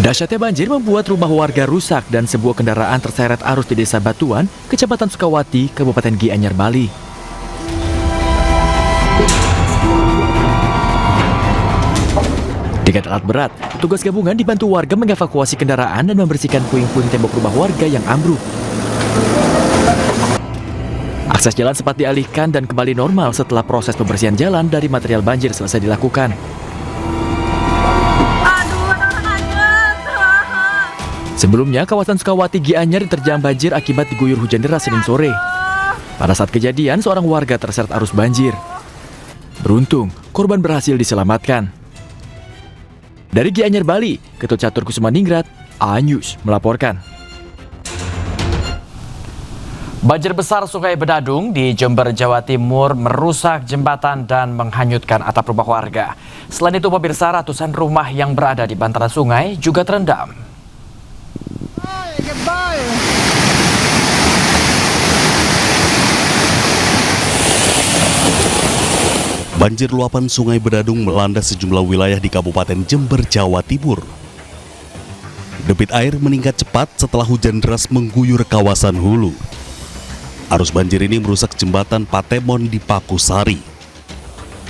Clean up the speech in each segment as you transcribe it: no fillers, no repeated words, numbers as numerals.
Dahsyatnya banjir membuat rumah warga rusak dan sebuah kendaraan terseret arus di Desa Batuan, Kecamatan Sukawati, Kabupaten Gianyar, Bali. Dengan alat berat, petugas gabungan dibantu warga mengevakuasi kendaraan dan membersihkan puing-puing tembok rumah warga yang ambruk. Akses jalan sempat dialihkan dan kembali normal setelah proses pembersihan jalan dari material banjir selesai dilakukan. Sebelumnya, kawasan Sukawati Gianyar diterjang banjir akibat diguyur hujan deras Senin sore. Pada saat kejadian, seorang warga terseret arus banjir. Beruntung, korban berhasil diselamatkan. Dari Gianyar, Bali, Ketut Catur Kusumaningrat, A-News melaporkan. Banjir besar Sungai Bedadung di Jember, Jawa Timur merusak jembatan dan menghanyutkan atap rumah warga. Selain itu, pemirsa, ratusan rumah yang berada di bantaran sungai juga terendam. Banjir luapan Sungai Bedadung melanda sejumlah wilayah di Kabupaten Jember, Jawa Timur. Debit air meningkat cepat setelah hujan deras mengguyur kawasan hulu. Arus banjir ini merusak jembatan Patemon di Pakusari.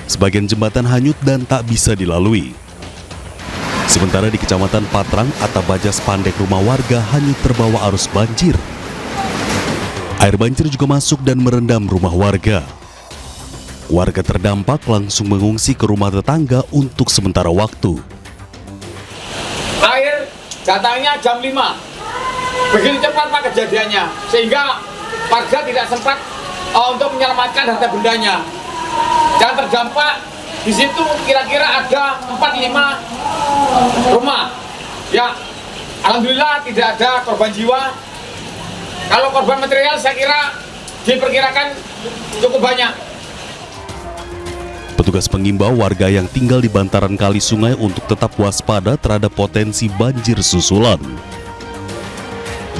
Sebagian jembatan hanyut dan tak bisa dilalui. Sementara di Kecamatan Patrang, atap baja spandek rumah warga hanyut terbawa arus banjir. Air banjir juga masuk dan merendam rumah warga. Warga terdampak langsung mengungsi ke rumah tetangga untuk sementara waktu. Air datangnya jam 5. Begitu cepat Pak kejadiannya, sehingga warga tidak sempat untuk menyelamatkan harta bendanya. Yang terdampak di situ kira-kira ada 4-5 rumah. Ya, alhamdulillah tidak ada korban jiwa. Kalau korban material saya kira diperkirakan cukup banyak. Petugas mengimbau warga yang tinggal di bantaran kali sungai untuk tetap waspada terhadap potensi banjir susulan.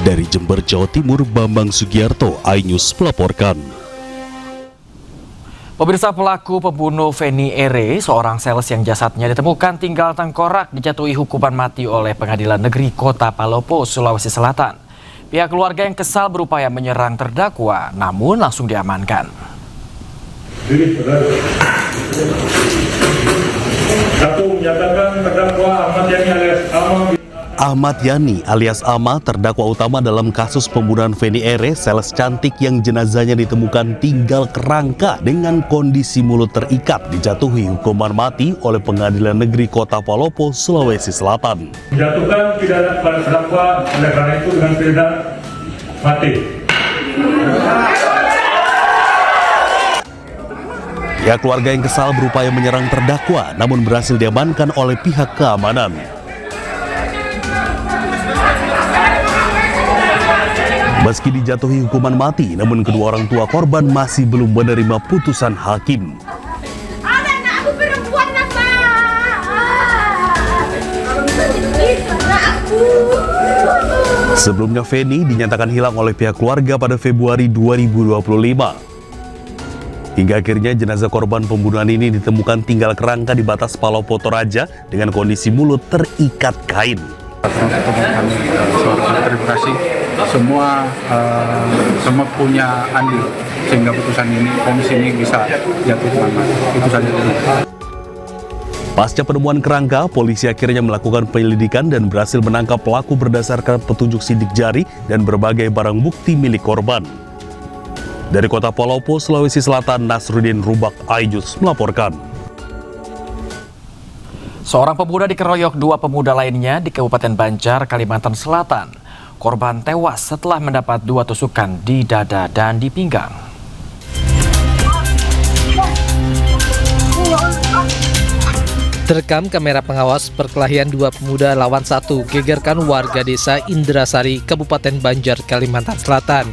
Dari Jember, Jawa Timur, Bambang Sugiarto, A-News melaporkan. Pemirsa, pelaku pembunuh Feni Ere, seorang sales yang jasadnya ditemukan tinggal tengkorak, dijatuhi hukuman mati oleh Pengadilan Negeri Kota Palopo, Sulawesi Selatan. Pihak keluarga yang kesal berupaya menyerang terdakwa, namun langsung diamankan. Satu, menyatakan terdakwa Ahmad Yani alias Ama, terdakwa utama dalam kasus pembunuhan Feni Ere, sales cantik yang jenazahnya ditemukan tinggal kerangka dengan kondisi mulut terikat, dijatuhi hukuman mati oleh Pengadilan Negeri Kota Palopo, Sulawesi Selatan. Menjatuhkan pidana kepada terdakwa oleh karena itu dengan pidana mati. Pihak keluarga yang kesal berupaya menyerang terdakwa, namun berhasil diamankan oleh pihak keamanan. Meski dijatuhi hukuman mati, namun kedua orang tua korban masih belum menerima putusan hakim. Ada anakku perempuan, Sebelumnya Feni dinyatakan hilang oleh pihak keluarga pada Februari 2025. Hingga akhirnya jenazah korban pembunuhan ini ditemukan tinggal kerangka di batas Palopo Toraja dengan kondisi mulut terikat kain. Kami terima kasih semua punya andil sehingga putusan ini, komisi ini bisa jatuh selamat. Itu saja. Pasca penemuan kerangka, polisi akhirnya melakukan penyelidikan dan berhasil menangkap pelaku berdasarkan petunjuk sidik jari dan berbagai barang bukti milik korban. Dari Kota Palopo, Sulawesi Selatan, Nasruddin Rubak, A-News melaporkan. Seorang pemuda dikeroyok dua pemuda lainnya di Kabupaten Banjar, Kalimantan Selatan. Korban tewas setelah mendapat 2 tusukan di dada dan di pinggang. Terekam kamera pengawas perkelahian 2 pemuda lawan 1 gegerkan warga desa Indrasari, Kabupaten Banjar, Kalimantan Selatan.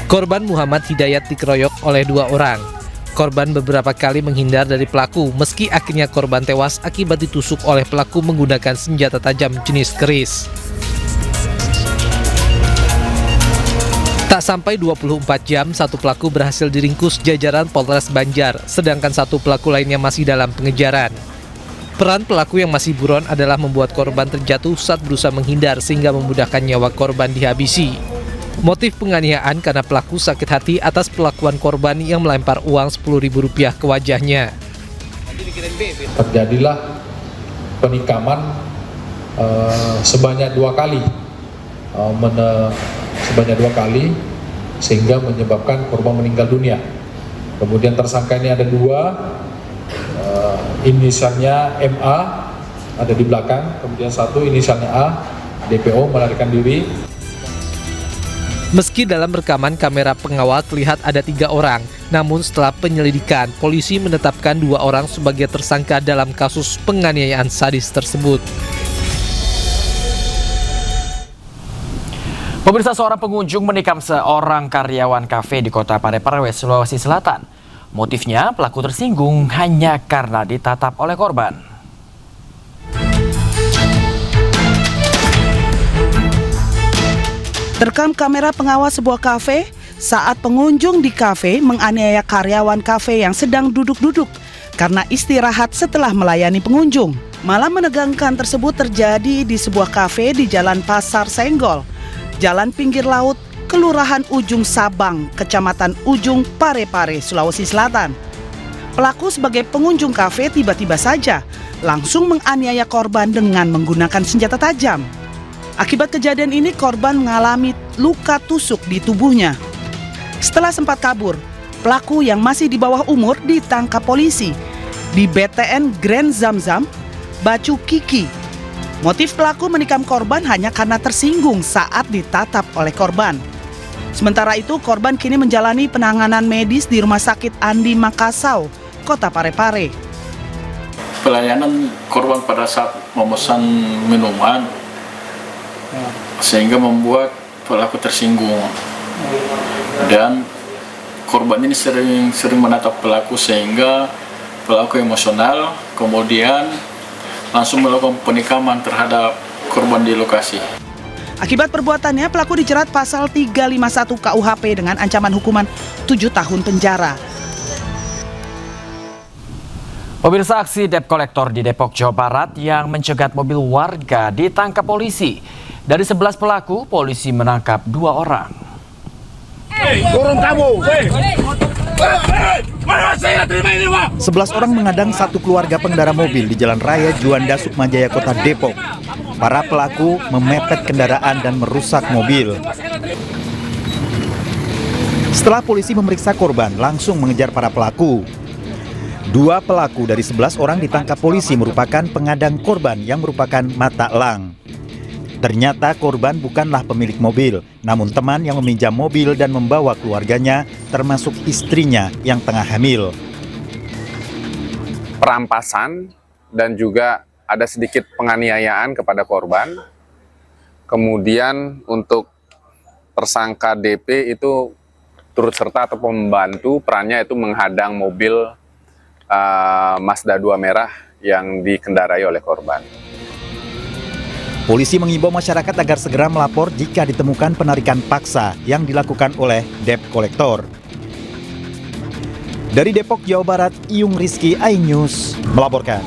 Korban Muhammad Hidayat dikeroyok oleh 2 orang. Korban beberapa kali menghindar dari pelaku, meski akhirnya korban tewas akibat ditusuk oleh pelaku menggunakan senjata tajam jenis keris. Tak sampai 24 jam, 1 pelaku berhasil diringkus jajaran Polres Banjar, sedangkan 1 pelaku lainnya masih dalam pengejaran. Peran pelaku yang masih buron adalah membuat korban terjatuh saat berusaha menghindar sehingga memudahkan nyawa korban dihabisi. Motif penganiayaan karena pelaku sakit hati atas perlakuan korban yang melempar uang Rp10.000 ke wajahnya. Terjadilah penikaman sebanyak 2 kali, sehingga menyebabkan korban meninggal dunia. Kemudian tersangka ini ada 2. Inisialnya MA ada di belakang, kemudian 1 inisialnya A, DPO melarikan diri. Meski dalam rekaman kamera pengawal terlihat ada 3 orang, namun setelah penyelidikan, polisi menetapkan 2 orang sebagai tersangka dalam kasus penganiayaan sadis tersebut. Pemirsa, seorang pengunjung menikam seorang karyawan kafe di kota Parepare, Sulawesi Selatan. Motifnya, pelaku tersinggung hanya karena ditatap oleh korban. Terekam kamera pengawas sebuah kafe saat pengunjung di kafe menganiaya karyawan kafe yang sedang duduk-duduk karena istirahat setelah melayani pengunjung. Malam menegangkan tersebut terjadi di sebuah kafe di Jalan Pasar Senggol, Jalan Pinggir Laut, Kelurahan Ujung Sabang, Kecamatan Ujung Parepare, Sulawesi Selatan. Pelaku sebagai pengunjung kafe tiba-tiba saja langsung menganiaya korban dengan menggunakan senjata tajam. Akibat kejadian ini korban mengalami luka tusuk di tubuhnya. Setelah sempat kabur, pelaku yang masih di bawah umur ditangkap polisi di BTN Grand Zamzam, Bacu Kiki. Motif pelaku menikam korban hanya karena tersinggung saat ditatap oleh korban. Sementara itu, korban kini menjalani penanganan medis di Rumah Sakit Andi Makassau, Kota Parepare. Pelayanan korban pada saat memesan minuman sehingga membuat pelaku tersinggung, dan korban ini sering menatap pelaku sehingga pelaku emosional, kemudian langsung melakukan penikaman terhadap korban di lokasi. Akibat perbuatannya, pelaku dijerat pasal 351 KUHP dengan ancaman hukuman 7 tahun penjara. Pemirsa, aksi debt collector di Depok, Jawa Barat yang mencegat mobil warga ditangkap polisi. Dari 11 pelaku, polisi menangkap 2 orang. Turun kamu! 11 orang mengadang satu keluarga pengendara mobil di Jalan Raya Juanda Sukmajaya, Kota Depok. Para pelaku memepet kendaraan dan merusak mobil. Setelah polisi memeriksa korban, langsung mengejar para pelaku. 2 pelaku dari 11 orang ditangkap polisi merupakan pengadang korban yang merupakan mata elang. Ternyata korban bukanlah pemilik mobil, namun teman yang meminjam mobil dan membawa keluarganya, termasuk istrinya yang tengah hamil. Perampasan dan juga ada sedikit penganiayaan kepada korban. Kemudian untuk tersangka DP itu turut serta atau membantu, perannya itu menghadang mobil Mazda 2 merah yang dikendarai oleh korban. Polisi mengimbau masyarakat agar segera melapor jika ditemukan penarikan paksa yang dilakukan oleh debt collector. Dari Depok, Jawa Barat, Iyung Rizky, iNews melaporkan.